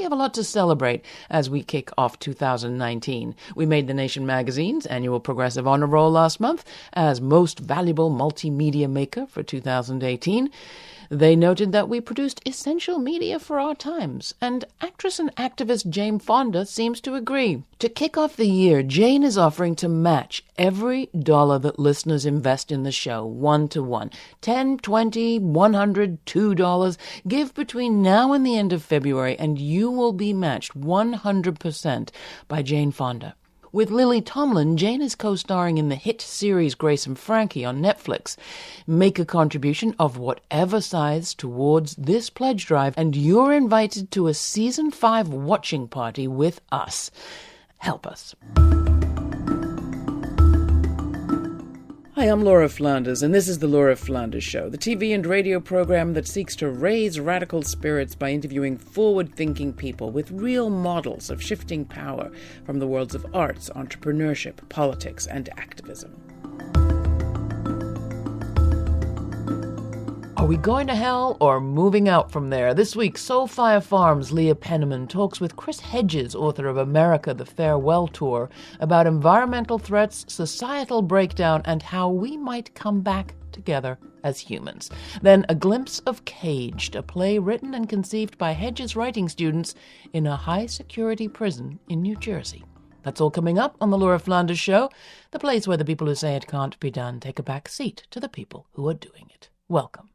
have a lot to celebrate as we kick off 2019. We made The Nation magazine's annual Progressive Honor Roll last month as Most Valuable Multimedia Maker for 2018. They noted that we produced essential media for our times, and actress and activist Jane Fonda seems to agree. To kick off the year, Jane is offering to match every dollar that listeners invest in the show, 1-to-1. $10, $20, $100, $2. Give between now and the end of February, and you will be matched 100% by Jane Fonda. With Lily Tomlin, Jane is co-starring in the hit series Grace and Frankie on Netflix. Make a contribution of whatever size towards this pledge drive, and you're invited to a Season 5 watching party with us. Help us. Hi, I'm Laura Flanders, and this is the Laura Flanders Show, the TV and radio program that seeks to raise radical spirits by interviewing forward-thinking people with real models of shifting power from the worlds of arts, entrepreneurship, politics, and activism. Are we going to hell or moving out from there? This week, Soulfire Farm's Leah Penniman talks with Chris Hedges, author of America, the Farewell Tour, about environmental threats, societal breakdown, and how we might come back together as humans. Then A Glimpse of Caged, a play written and conceived by Hedges writing students in a high-security prison in New Jersey. That's all coming up on the Laura Flanders Show, the place where the people who say it can't be done take a back seat to the people who are doing it. Welcome.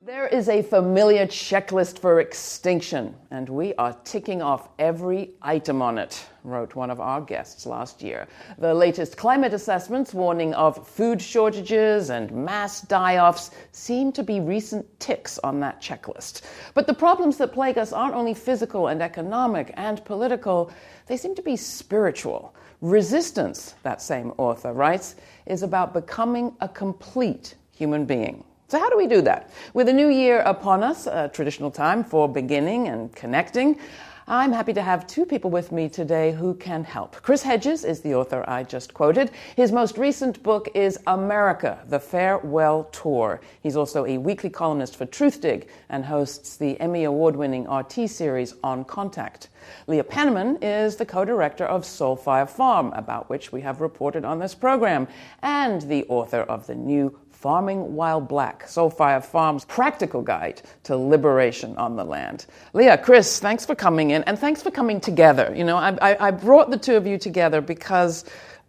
There is a familiar checklist for extinction, and we are ticking off every item on it, wrote one of our guests last year. The latest climate assessments warning of food shortages and mass die-offs seem to be recent ticks on that checklist. But the problems that plague us aren't only physical and economic and political, they seem to be spiritual. Resistance, that same author writes, is about becoming a complete human being. So how do we do that? With a new year upon us, a traditional time for beginning and connecting, I'm happy to have two people with me today who can help. Chris Hedges is the author I just quoted. His most recent book is America, the Farewell Tour. He's also a weekly columnist for Truthdig and hosts the Emmy Award-winning RT series On Contact. Leah Penniman is the co-director of Soulfire Farm, about which we have reported on this program, and the author of the new Farming While Black, Soulfire Farm's practical guide to liberation on the land. Leah, Chris, thanks for coming in, and thanks for coming together. You know, I brought the two of you together because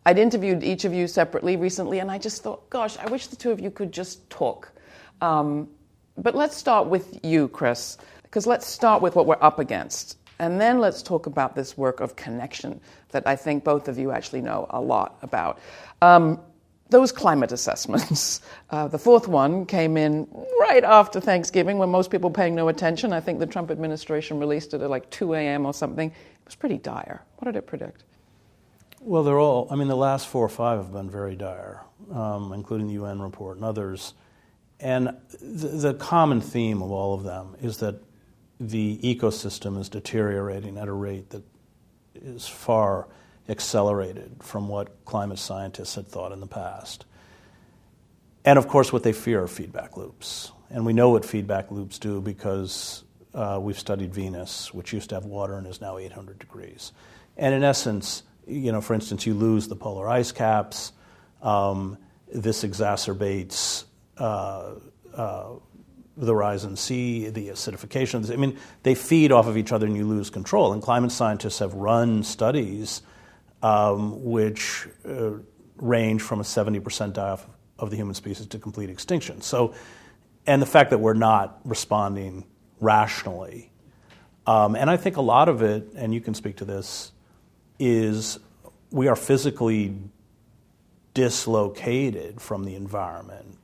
I'd interviewed each of you separately recently, and I just thought, gosh, I wish the two of you could just talk. But let's start with you, Chris, because let's start with what we're up against. And then let's talk about this work of connection that I think both of you actually know a lot about. Those climate assessments. The fourth one came in right after Thanksgiving when most people were paying no attention. I think the Trump administration released it at like 2 a.m. or something. It was pretty dire. What did it predict? Well, the last 4 or 5 have been very dire, including the UN report and others. And the common theme of all of them is that the ecosystem is deteriorating at a rate that is far accelerated from what climate scientists had thought in the past. And of course, what they fear are feedback loops. And we know what feedback loops do because we've studied Venus, which used to have water and is now 800 degrees. And in essence, for instance, you lose the polar ice caps. This exacerbates the rise in sea, the acidification. I mean, they feed off of each other and you lose control. And climate scientists have run studies which range from a 70% die-off of the human species to complete extinction. So, and the fact that we're not responding rationally. And I think a lot of it, and you can speak to this, is we are physically dislocated from the environment.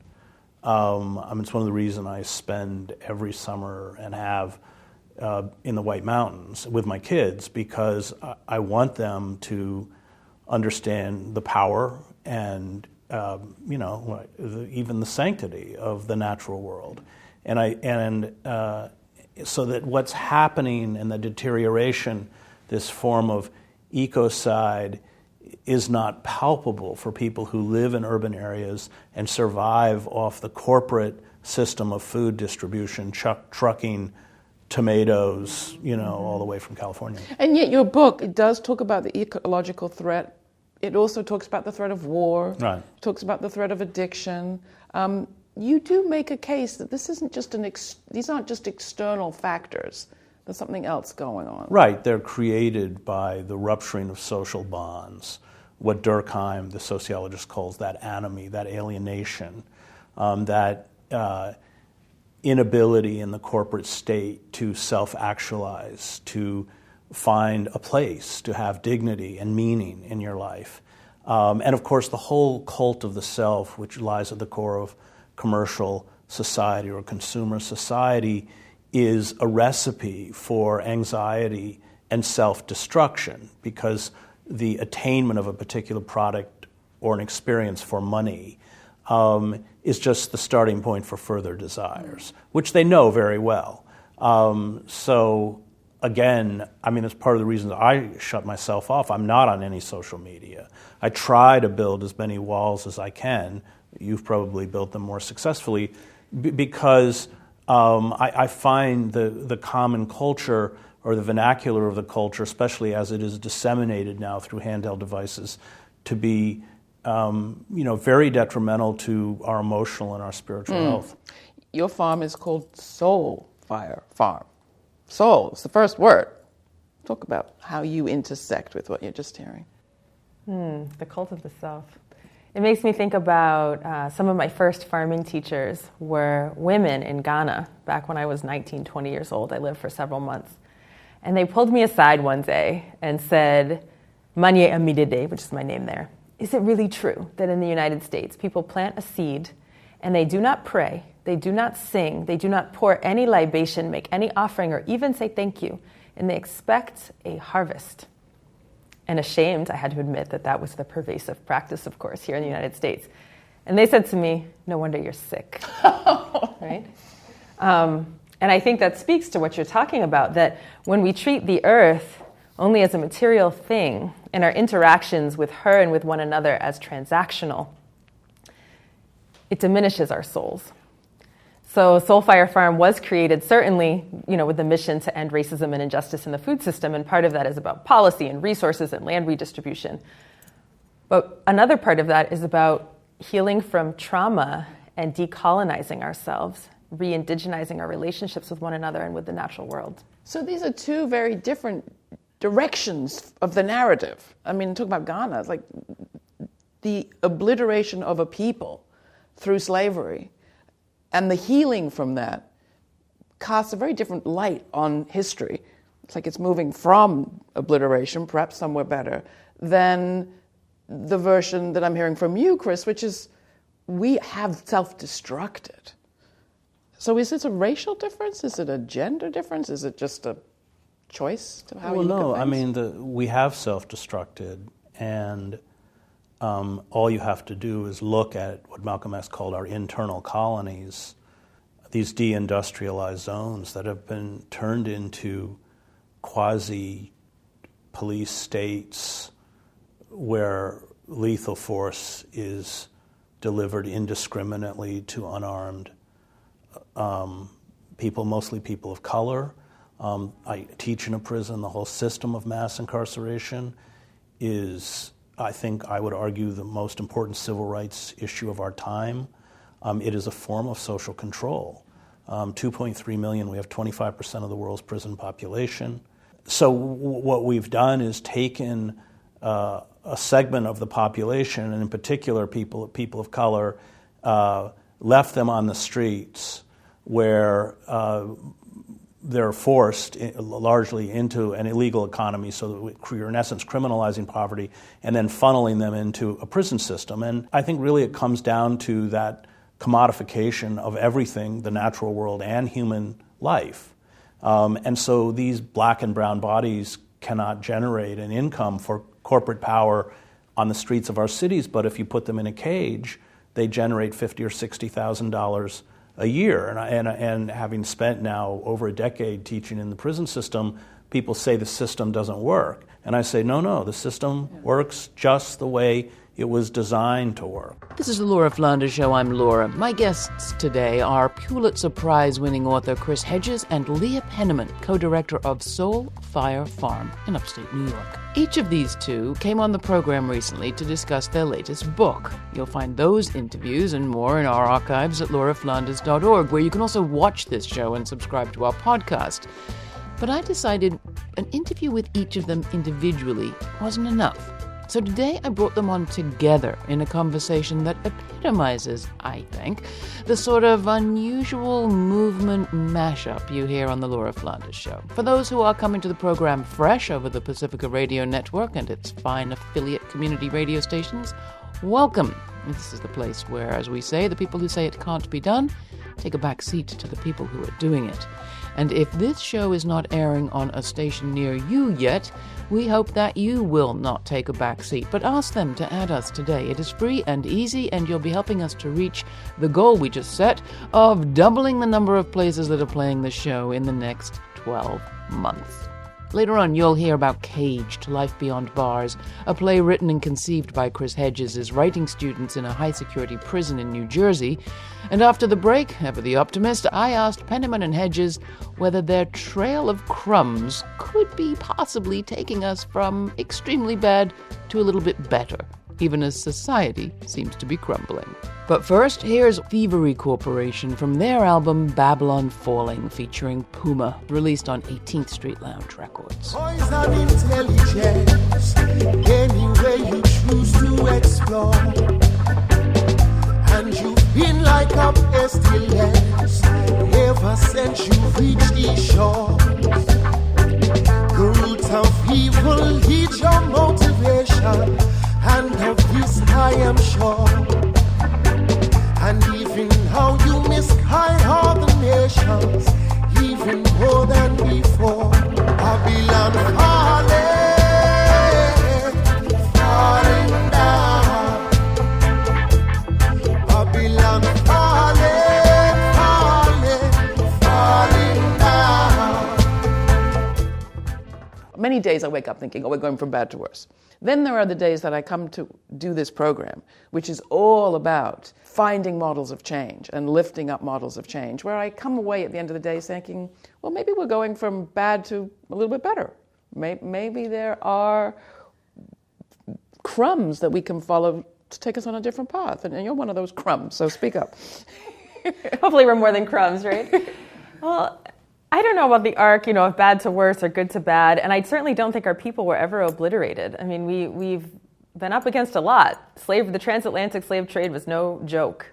It's one of the reasons I spend every summer and have in the White Mountains with my kids, because I want them to understand the power and even the sanctity of the natural world, so that what's happening in the deterioration, this form of ecocide, is not palpable for people who live in urban areas and survive off the corporate system of food distribution, trucking tomatoes, all the way from California. And yet your book, it does talk about the ecological threat. It also talks about the threat of war. Right. It talks about the threat of addiction. You do make a case that this isn't just these aren't just external factors. There's something else going on. Right. They're created by the rupturing of social bonds, what Durkheim, the sociologist, calls that anomie, that alienation, that inability in the corporate state to self-actualize, to find a place, to have dignity and meaning in your life. And of course, the whole cult of the self, which lies at the core of commercial society or consumer society, is a recipe for anxiety and self-destruction, because the attainment of a particular product or an experience for money is just the starting point for further desires, which they know very well. So again, it's part of the reason I shut myself off. I'm not on any social media. I try to build as many walls as I can. You've probably built them more successfully because I find the common culture or the vernacular of the culture, especially as it is disseminated now through handheld devices, to be very detrimental to our emotional and our spiritual health. Your farm is called Soul Fire Farm. Soul is the first word. Talk about how you intersect with what you're just hearing. The cult of the self. It makes me think about some of my first farming teachers were women in Ghana back when I was 19, 20 years old. I lived for several months. And they pulled me aside one day and said, Manye Amidede, which is my name there, is it really true that in the United States people plant a seed and they do not pray, they do not sing, they do not pour any libation, make any offering, or even say thank you, and they expect a harvest? And ashamed, I had to admit that was the pervasive practice, of course, here in the United States. And they said to me, no wonder you're sick, right? And I think that speaks to what you're talking about, that when we treat the earth only as a material thing and our interactions with her and with one another as transactional, it diminishes our souls. So Soulfire Farm was created certainly, with the mission to end racism and injustice in the food system, and part of that is about policy and resources and land redistribution. But another part of that is about healing from trauma and decolonizing ourselves, re-indigenizing our relationships with one another and with the natural world. So these are two very different directions of the narrative. Talk about Ghana, it's like the obliteration of a people through slavery and the healing from that casts a very different light on history. It's like it's moving from obliteration, perhaps somewhere better, than the version that I'm hearing from you, Chris, which is we have self-destructed. So is this a racial difference? Is it a gender difference? Is it just a choice to how you look at things? We have self-destructed, and all you have to do is look at what Malcolm X called our internal colonies, these deindustrialized zones that have been turned into quasi-police states where lethal force is delivered indiscriminately to unarmed people, mostly people of color. I teach in a prison. The whole system of mass incarceration is, I think I would argue, the most important civil rights issue of our time. It is a form of social control. 2.3 million, we have 25% of the world's prison population. So what we've done is taken a segment of the population, and in particular people of color, left them on the streets where they're forced largely into an illegal economy, so that you're in essence criminalizing poverty and then funneling them into a prison system. And I think really it comes down to that commodification of everything, the natural world and human life. And so these black and brown bodies cannot generate an income for corporate power on the streets of our cities, but if you put them in a cage, they generate $50,000 or $60,000 a year. And having spent now over a decade teaching in the prison system, people say the system doesn't work. And I say, no, the system works just the way it was designed to work. This is the Laura Flanders Show. I'm Laura. My guests today are Pulitzer Prize-winning author Chris Hedges and Leah Penniman, co-director of Soul Fire Farm in upstate New York. Each of these two came on the program recently to discuss their latest book. You'll find those interviews and more in our archives at lauraflanders.org, where you can also watch this show and subscribe to our podcast. But I decided an interview with each of them individually wasn't enough. So today I brought them on together in a conversation that epitomizes, I think, the sort of unusual movement mashup you hear on the Laura Flanders Show. For those who are coming to the program fresh over the Pacifica Radio Network and its fine affiliate community radio stations, welcome. This is the place where, as we say, the people who say it can't be done take a back seat to the people who are doing it. And if this show is not airing on a station near you yet, we hope that you will not take a back seat, but ask them to add us today. It is free and easy, and you'll be helping us to reach the goal we just set of doubling the number of places that are playing the show in the next 12 months. Later on, you'll hear about Caged, Life Beyond Bars, a play written and conceived by Chris Hedges as writing students in a high-security prison in New Jersey. And after the break, ever the optimist, I asked Penniman and Hedges whether their trail of crumbs could be possibly taking us from extremely bad to a little bit better, even as society seems to be crumbling. But first, here's Thievery Corporation from their album Babylon Falling, featuring Puma, released on 18th Street Lounge Records. Poison intelligence, anywhere you choose to explore. And you've been like a pestilence ever since you reached these shores. The root of evil leads your motivation, and of this I am sure. And even how you misguide all the nations, even more than before. Babylon falling down. Babylon falling down. Many days I wake up thinking, we're going from bad to worse. Then there are the days that I come to do this program, which is all about finding models of change and lifting up models of change, where I come away at the end of the day thinking, well, maybe we're going from bad to a little bit better. Maybe there are crumbs that we can follow to take us on a different path. And you're one of those crumbs, so speak up. Hopefully we're more than crumbs, right? Well, I don't know about the arc, of bad to worse or good to bad, and I certainly don't think our people were ever obliterated. I mean, we've been up against a lot. The transatlantic slave trade was no joke.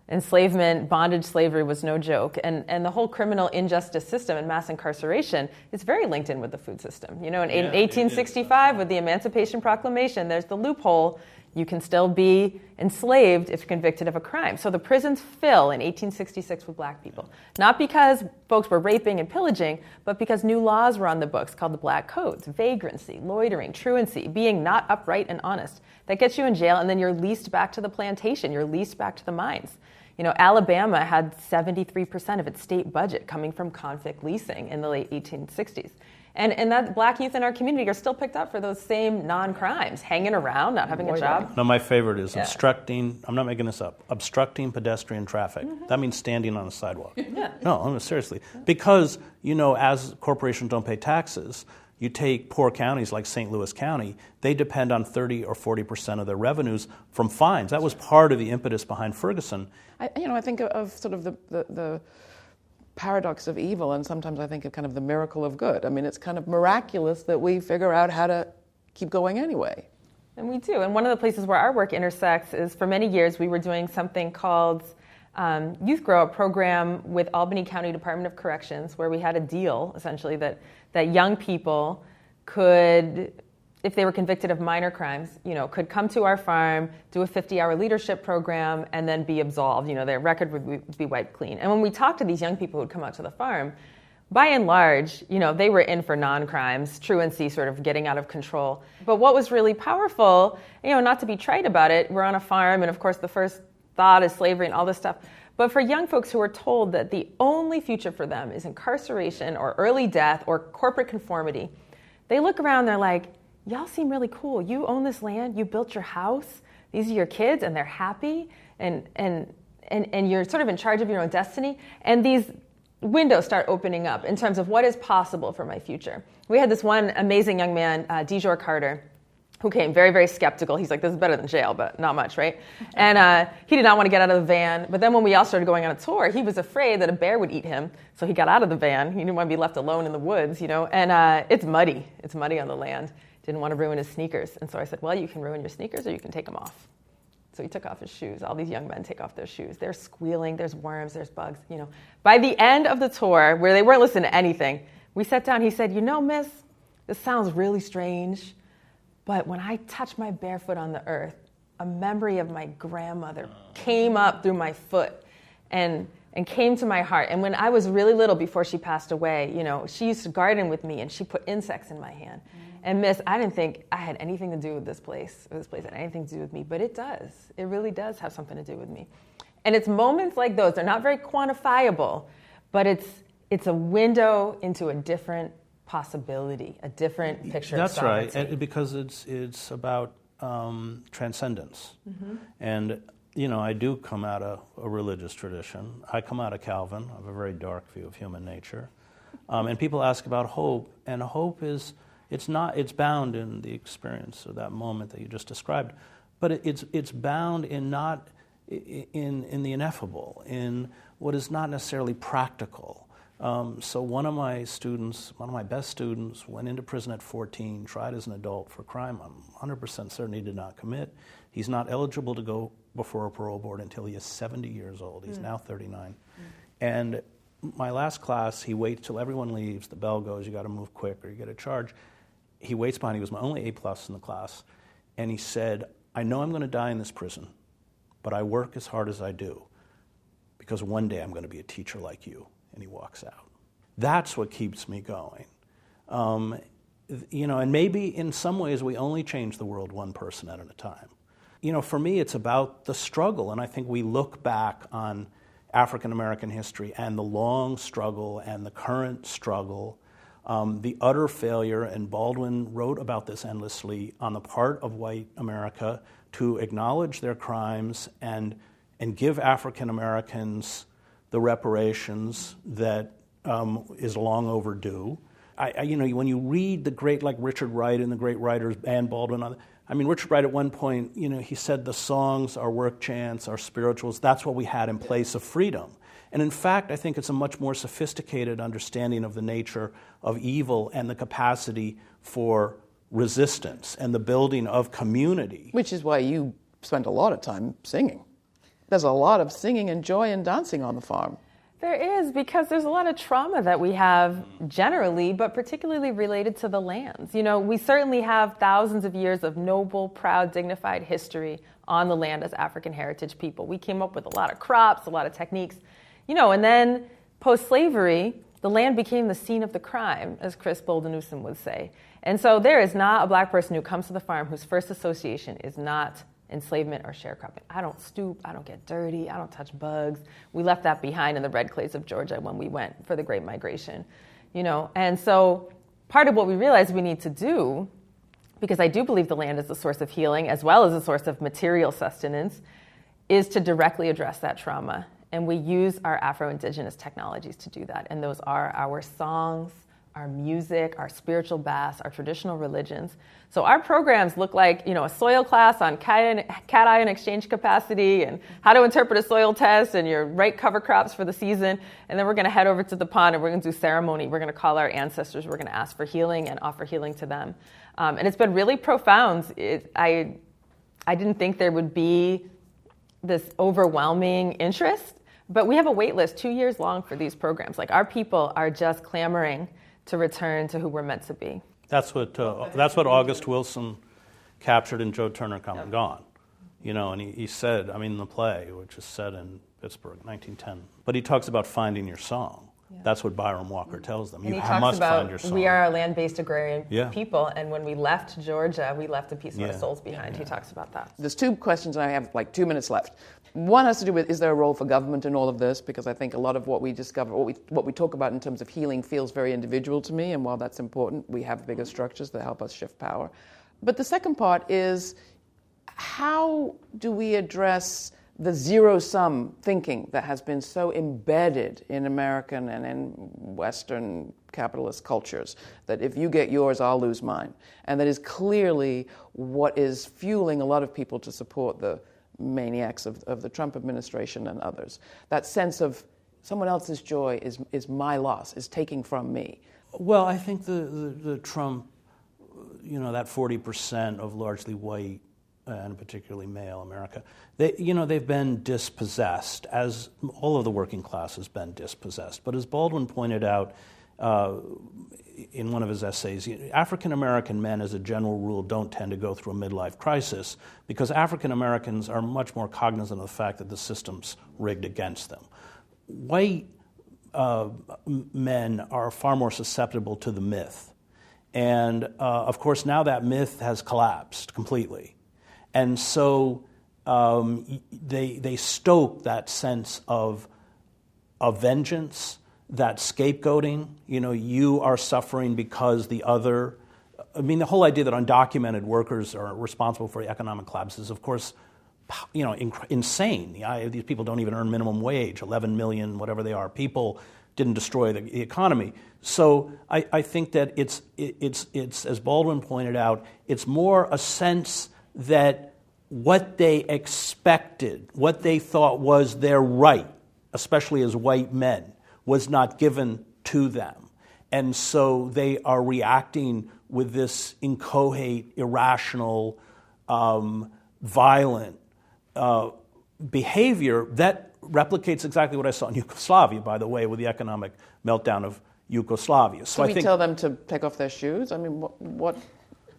Enslavement, bondage slavery was no joke. And the whole criminal injustice system and mass incarceration is very linked in with the food system. In 1865, with the Emancipation Proclamation, there's the loophole. You can still be enslaved if convicted of a crime. So the prisons fill in 1866 with black people. Not because folks were raping and pillaging, but because new laws were on the books called the Black Codes: vagrancy, loitering, truancy, being not upright and honest. That gets you in jail, and then you're leased back to the plantation. You're leased back to the mines. Alabama had 73% of its state budget coming from convict leasing in the late 1860s. And that black youth in our community are still picked up for those same non-crimes, hanging around, not having a job. No, my favorite is obstructing, I'm not making this up, obstructing pedestrian traffic. Mm-hmm. That means standing on a sidewalk. Yeah. No, seriously. Because, as corporations don't pay taxes, you take poor counties like St. Louis County, they depend on 30 or 40% of their revenues from fines. That was part of the impetus behind Ferguson. I think of sort of the paradox of evil, and sometimes I think of kind of the miracle of good. I mean, it's kind of miraculous that we figure out how to keep going anyway. And we do. And one of the places where our work intersects is, for many years, we were doing something called Youth Grow, a program with Albany County Department of Corrections, where we had a deal, essentially, that young people could, if they were convicted of minor crimes, could come to our farm, do a 50-hour leadership program, and then be absolved. Their record would be wiped clean. And when we talked to these young people who would come out to the farm, by and large, they were in for non-crimes, truancy, sort of getting out of control. But what was really powerful, not to be trite about it, we're on a farm, and of course the first thought is slavery and all this stuff. But for young folks who are told that the only future for them is incarceration or early death or corporate conformity, they look around, they're like, y'all seem really cool. You own this land, you built your house, these are your kids, and they're happy, and you're sort of in charge of your own destiny. And these windows start opening up in terms of what is possible for my future. We had this one amazing young man, Dijor Carter, who came very, very skeptical. He's like, this is better than jail, but not much, right? And he did not want to get out of the van. But then when we all started going on a tour, he was afraid that a bear would eat him. So he got out of the van. He didn't want to be left alone in the woods, And it's muddy. It's muddy on the land. Didn't want to ruin his sneakers. And so I said, well, you can ruin your sneakers or you can take them off. So he took off his shoes. All these young men take off their shoes. They're squealing. There's worms. There's bugs, By the end of the tour, where they weren't listening to anything, we sat down. He said, miss, this sounds really strange. But when I touched my bare foot on the earth, a memory of my grandmother came up through my foot and came to my heart. And when I was really little, before she passed away, she used to garden with me, and she put insects in my hand. And miss, I didn't think I had anything to do with this place, or this place had anything to do with me, but it does. It really does have something to do with me. And it's moments like those, they're not very quantifiable, but it's a window into a different possibility, a different picture of sovereignty. That's right, because it's about transcendence. Mm-hmm. And, I do come out of a religious tradition. I come out of Calvin. I have a very dark view of human nature. And people ask about hope, and hope is, it's bound in the experience of that moment that you just described, but it's bound in not in the ineffable, in what is not necessarily practical. So one of my best students, went into prison at 14, tried as an adult for a crime I'm 100% certain he did not commit. He's not eligible to go before a parole board until he is 70 years old. He's now 39. And my last class, he waits till everyone leaves, the bell goes, you got to move quick or you get a charge. He waits behind, he was my only A+ in the class, and he said, I know I'm going to die in this prison, but I work as hard as I do because one day I'm going to be a teacher like you. And he walks out. That's what keeps me going. And maybe in some ways we only change the world one person at a time. For me, it's about the struggle, and I think we look back on African American history and the long struggle and the current struggle, the utter failure, and Baldwin wrote about this endlessly, on the part of white America to acknowledge their crimes and give African Americans the reparations that is long overdue. When you read the great, like Richard Wright and the great writers, and Baldwin, Richard Wright at one point, he said the songs, our work chants, our spirituals, that's what we had in place of freedom. And in fact, I think it's a much more sophisticated understanding of the nature of evil and the capacity for resistance and the building of community. Which is why you spent a lot of time singing. There's a lot of singing and joy and dancing on the farm. There is, because there's a lot of trauma that we have generally, but particularly related to the lands. We certainly have thousands of years of noble, proud, dignified history on the land as African heritage people. We came up with a lot of crops, a lot of techniques, and then post-slavery, the land became the scene of the crime, as Chris Bolden-Newsom would say. And so there is not a black person who comes to the farm whose first association is not enslavement or sharecropping. I don't stoop, I don't get dirty, I don't touch bugs. We left that behind in the red clays of Georgia when we went for the Great Migration, And so part of what we realized we need to do, because I do believe the land is a source of healing as well as a source of material sustenance, is to directly address that trauma. And we use our Afro-Indigenous technologies to do that. And those are our songs, our music, our spiritual baths, our traditional religions. So our programs look like, a soil class on cation exchange capacity and how to interpret a soil test and your right cover crops for the season. And then we're going to head over to the pond and we're going to do ceremony. We're going to call our ancestors. We're going to ask for healing and offer healing to them. And it's been really profound. I didn't think there would be this overwhelming interest, but we have a wait list 2 years long for these programs. Like, our people are just clamoring to return to who we're meant to be. That's what August Wilson captured in Joe Turner Come and Gone. And he said, the play, which is set in Pittsburgh, 1910, but he talks about finding your song. That's what Byron Walker tells them. And You he talks must about find your song. we are a land-based agrarian Yeah. people, and when we left Georgia, we left a piece of our Yeah. souls behind. He talks about that. There's two questions, and I have like 2 minutes left. One has to do with, is there a role for government in all of this? Because I think a lot of what we discover, what we talk about in terms of healing feels very individual to me, and while that's important, we have bigger structures that help us shift power. But the second part is, how do we address the zero-sum thinking that has been so embedded in American and in Western capitalist cultures, that if you get yours, I'll lose mine. And that is clearly what is fueling a lot of people to support the maniacs of the Trump administration and others. That sense of someone else's joy is my loss, is taking from me. Well, I think the Trump, that 40% of largely white and particularly male America, they've been dispossessed, as all of the working class has been dispossessed. But as Baldwin pointed out in one of his essays, African American men, as a general rule, don't tend to go through a midlife crisis because African Americans are much more cognizant of the fact that the system's rigged against them. White men are far more susceptible to the myth. And, of course, now that myth has collapsed completely. And so they stoke that sense of vengeance, that scapegoating. You are suffering because the other. I mean, the whole idea that undocumented workers are responsible for the economic collapse is, of course, insane. These people don't even earn minimum wage. 11 million, whatever they are, people didn't destroy the economy. So I think that it's as Baldwin pointed out, it's more a sense that what they expected, what they thought was their right, especially as white men, was not given to them. And so they are reacting with this inchoate, irrational, violent behavior that replicates exactly what I saw in Yugoslavia, by the way, with the economic meltdown of Yugoslavia. So Do we tell them to take off their shoes? I mean,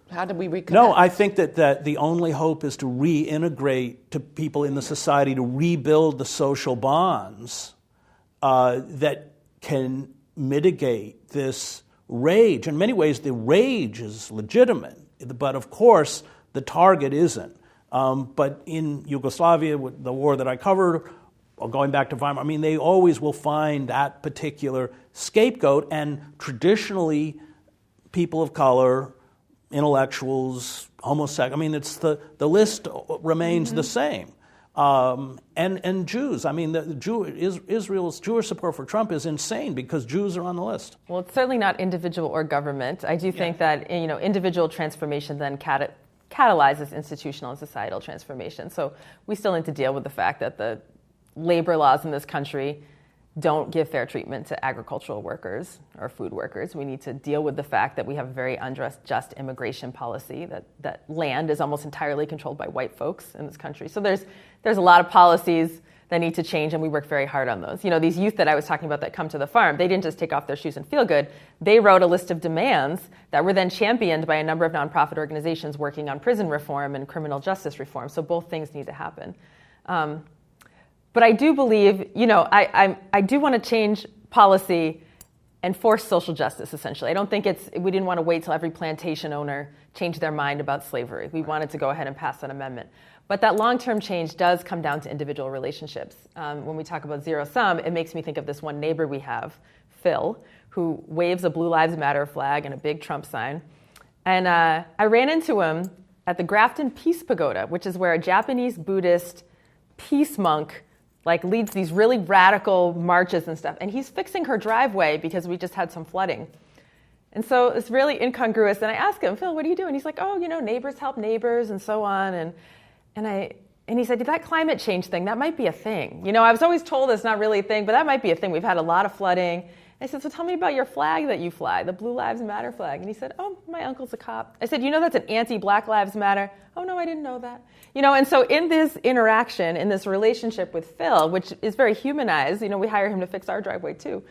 how do we reconnect? No, I think that the only hope is to reintegrate to people in the society, to rebuild the social bonds that can mitigate this rage. In many ways, the rage is legitimate, but of course, the target isn't. But in Yugoslavia, with the war that I covered, or going back to Weimar, I mean, they always will find that particular scapegoat, and traditionally, people of color, intellectuals, homosexuals, I mean, it's the list remains the same. And Jews. I mean, Israel's Jewish support for Trump is insane because Jews are on the list. Well, it's certainly not individual or government. I do think that individual transformation then catalyzes institutional and societal transformation. So we still need to deal with the fact that the labor laws in this country don't give fair treatment to agricultural workers or food workers. We need to deal with the fact that we have a very unjust immigration policy, that land is almost entirely controlled by white folks in this country. So there's a lot of policies that need to change, and we work very hard on those. These youth that I was talking about that come to the farm, they didn't just take off their shoes and feel good. They wrote a list of demands that were then championed by a number of nonprofit organizations working on prison reform and criminal justice reform. So both things need to happen. But I do believe, I do want to change policy and force social justice, essentially. I don't think we didn't want to wait till every plantation owner changed their mind about slavery. We wanted to go ahead and pass that amendment. But that long-term change does come down to individual relationships. When we talk about zero sum, it makes me think of this one neighbor we have, Phil, who waves a Blue Lives Matter flag and a big Trump sign. And I ran into him at the Grafton Peace Pagoda, which is where a Japanese Buddhist peace monk leads these really radical marches and stuff. And he's fixing her driveway because we just had some flooding. And so it's really incongruous. And I asked him, Phil, what are you doing? He's like, neighbors help neighbors and so on. And he said, that climate change thing, that might be a thing. I was always told it's not really a thing, but that might be a thing. We've had a lot of flooding. I said, so tell me about your flag that you fly, the Blue Lives Matter flag. And he said, my uncle's a cop. I said, that's an anti-Black Lives Matter? Oh, no, I didn't know that. And so in this interaction, in this relationship with Phil, which is very humanized, we hire him to fix our driveway too,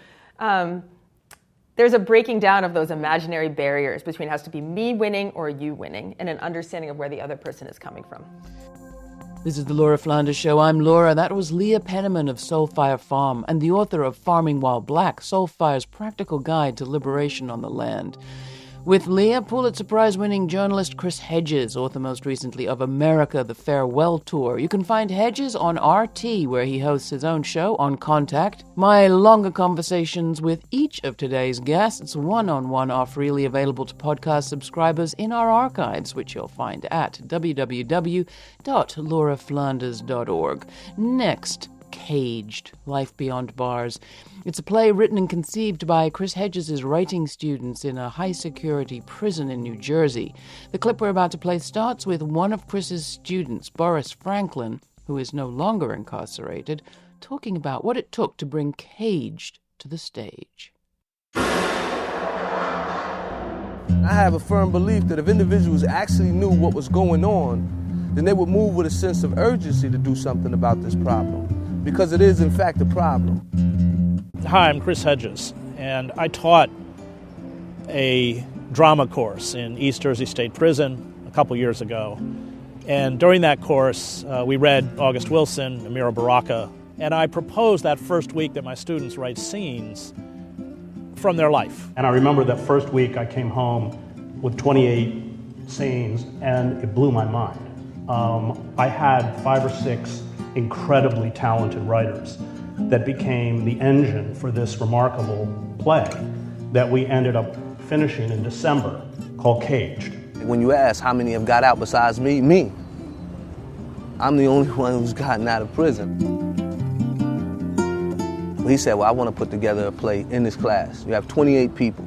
there's a breaking down of those imaginary barriers between it has to be me winning or you winning, and an understanding of where the other person is coming from. This is the Laura Flanders Show. I'm Laura. That was Leah Penniman of Soulfire Farm and the author of Farming While Black, Soulfire's Practical Guide to Liberation on the Land. With Leah, Pulitzer Prize-winning journalist Chris Hedges, author most recently of America, the Farewell Tour. You can find Hedges on RT, where he hosts his own show, On Contact. My longer conversations with each of today's guests, one-on-one, are freely available to podcast subscribers in our archives, which you'll find at www.lauraflanders.org. Next, Caged, Life Beyond Bars. It's a play written and conceived by Chris Hedges' writing students in a high-security prison in New Jersey. The clip we're about to play starts with one of Chris's students, Boris Franklin, who is no longer incarcerated, talking about what it took to bring Caged to the stage. I have a firm belief that if individuals actually knew what was going on, then they would move with a sense of urgency to do something about this problem. Because it is, in fact, a problem. Hi, I'm Chris Hedges, and I taught a drama course in East Jersey State Prison a couple years ago. And during that course, we read August Wilson, Amira Baraka, and I proposed that first week that my students write scenes from their life. And I remember that first week I came home with 28 scenes, and it blew my mind. I had 5 or 6 incredibly talented writers that became the engine for this remarkable play that we ended up finishing in December, called Caged. When you ask how many have got out besides me, I'm the only one who's gotten out of prison. He said, well, I want to put together a play in this class. You have 28 people.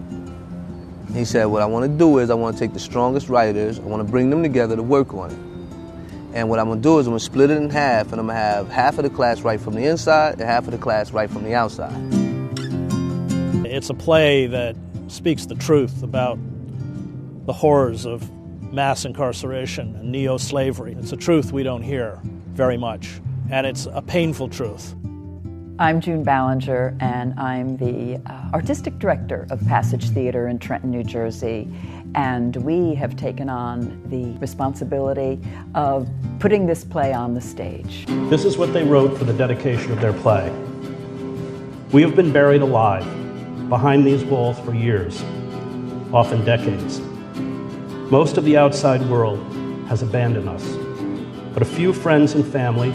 He said, what I want to do is I want to take the strongest writers, I want to bring them together to work on it. And what I'm going to do is I'm going to split it in half, and I'm going to have half of the class write from the inside and half of the class write from the outside. It's a play that speaks the truth about the horrors of mass incarceration and neo-slavery. It's a truth we don't hear very much, and it's a painful truth. I'm June Ballinger, and I'm the artistic director of Passage Theater in Trenton, New Jersey. And we have taken on the responsibility of putting this play on the stage. This is what they wrote for the dedication of their play. We have been buried alive behind these walls for years, often decades. Most of the outside world has abandoned us, but a few friends and family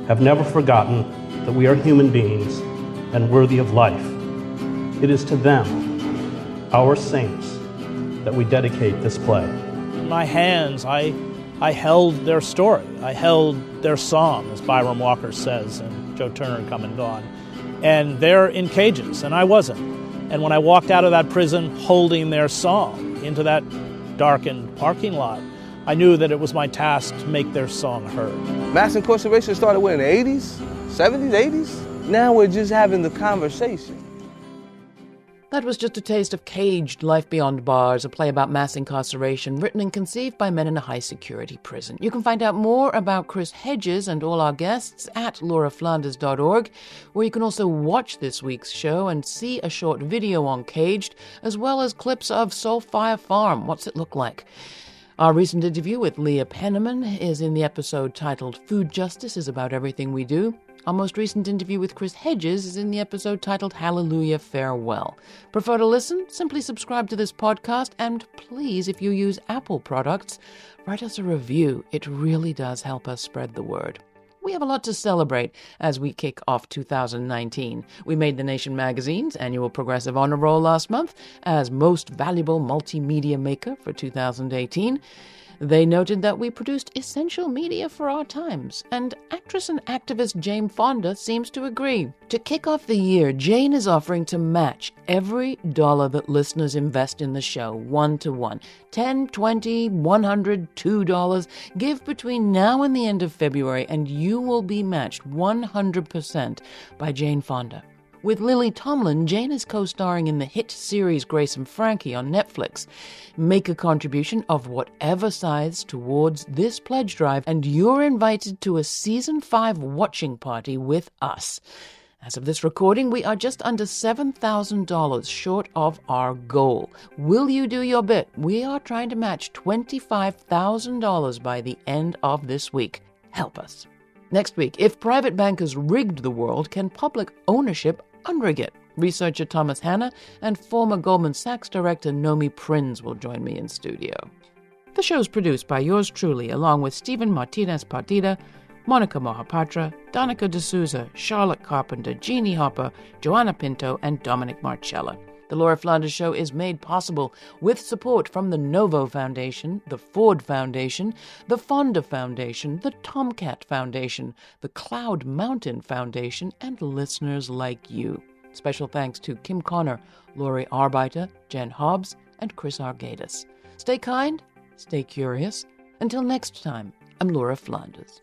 have never forgotten that we are human beings and worthy of life. It is to them, our saints, that we dedicate this play. In my hands, I held their story. I held their song, as Byron Walker says in Joe Turner, Come and Gone. And they're in cages, and I wasn't. And when I walked out of that prison holding their song into that darkened parking lot, I knew that it was my task to make their song heard. Mass incarceration started in the 80s, 70s, 80s? Now we're just having the conversation. That was just a taste of Caged, Life Beyond Bars, a play about mass incarceration written and conceived by men in a high-security prison. You can find out more about Chris Hedges and all our guests at lauraflanders.org, where you can also watch this week's show and see a short video on Caged, as well as clips of Soulfire Farm. What's it look like? Our recent interview with Leah Penniman is in the episode titled Food Justice is About Everything We Do. Our most recent interview with Chris Hedges is in the episode titled Hallelujah, Farewell. Prefer to listen? Simply subscribe to this podcast, and please, if you use Apple products, write us a review. It really does help us spread the word. We have a lot to celebrate as we kick off 2019. We made The Nation magazine's annual Progressive Honor Roll last month as Most Valuable Multimedia Maker for 2018. They noted that we produced essential media for our times, and actress and activist Jane Fonda seems to agree. To kick off the year, Jane is offering to match every dollar that listeners invest in the show, 1-to-1. $10, $20, $100, $2. Give between now and the end of February, and you will be matched 100% by Jane Fonda. With Lily Tomlin, Jane is co-starring in the hit series Grace and Frankie on Netflix. Make a contribution of whatever size towards this pledge drive, and you're invited to a Season 5 watching party with us. As of this recording, we are just under $7,000 short of our goal. Will you do your bit? We are trying to match $25,000 by the end of this week. Help us. Next week, if private bankers rigged the world, can public ownership unrig it? Researcher Thomas Hanna and former Goldman Sachs director Nomi Prinz will join me in studio. The show's produced by yours truly, along with Stephen Martinez-Partida, Monica Mohapatra, Donica D'Souza, Charlotte Carpenter, Jeannie Hopper, Joanna Pinto, and Dominic Marcella. The Laura Flanders Show is made possible with support from the Novo Foundation, the Ford Foundation, the Fonda Foundation, the Tomcat Foundation, the Cloud Mountain Foundation, and listeners like you. Special thanks to Kim Connor, Lori Arbeiter, Jen Hobbs, and Chris Argadis. Stay kind, stay curious. Until next time, I'm Laura Flanders.